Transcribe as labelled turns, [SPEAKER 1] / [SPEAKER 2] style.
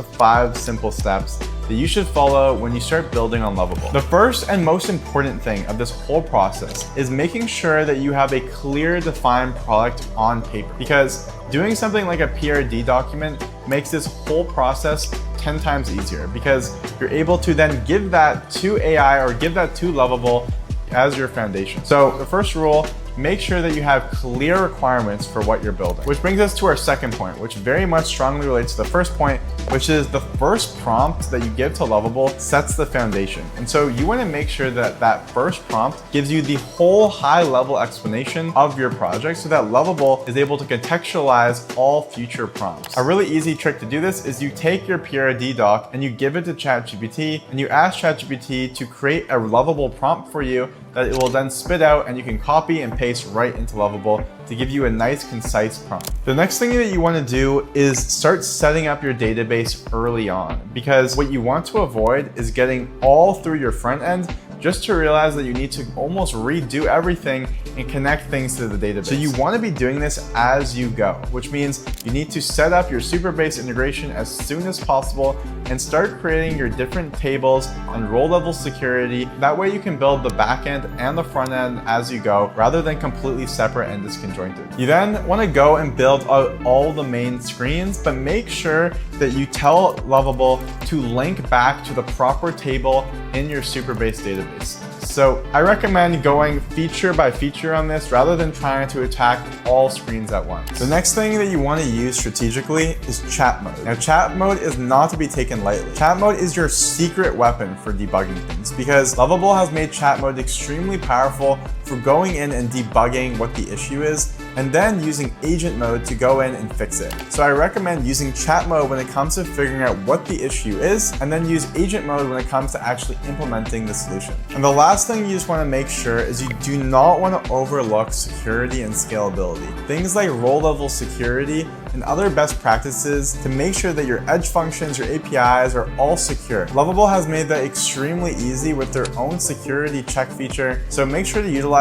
[SPEAKER 1] 5 simple steps that you should follow when you start building on Lovable. The first and most important thing of this whole process is making sure that you have a clear, defined product on paper, because doing something like a PRD document makes this whole process 10 times easier, because you're able to then give that to AI or give that to Lovable as your foundation. So the first rule, make sure that you have clear requirements for what you're building. Which brings us to our second point, which very much strongly relates to the first point, which is the first prompt that you give to Lovable sets the foundation. And so you want to make sure that that first prompt gives you the whole high-level explanation of your project so that Lovable is able to contextualize all future prompts. A really easy trick to do this is you take your PRD doc and you give it to ChatGPT and you ask ChatGPT to create a Lovable prompt for you that it will then spit out, and you can copy and paste right into Lovable to give you a nice, concise prompt. The next thing that you want to do is start setting up your database early on, because what you want to avoid is getting all through your front end just to realize that you need to almost redo everything and connect things to the database. So you want to be doing this as you go, which means you need to set up your Supabase integration as soon as possible and start creating your different tables and role-level security. That way you can build the back end and the front end as you go, rather than completely separate and disconjointed. You then want to go and build out all the main screens, but make sure that you tell Lovable to link back to the proper table in your Supabase database. So I recommend going feature by feature on this rather than trying to attack all screens at once. The next thing that you want to use strategically is chat mode. Now, chat mode is not to be taken lightly. Chat mode is your secret weapon for debugging things, because Lovable has made chat mode extremely powerful for going in and debugging what the issue is, and then using agent mode to go in and fix it. So I recommend using chat mode when it comes to figuring out what the issue is, and then use agent mode when it comes to actually implementing the solution. And the last thing you just want to make sure is you do not want to overlook security and scalability. Things like role-level security and other best practices to make sure that your edge functions, your APIs are all secure. Lovable has made that extremely easy with their own security check feature, so make sure to utilize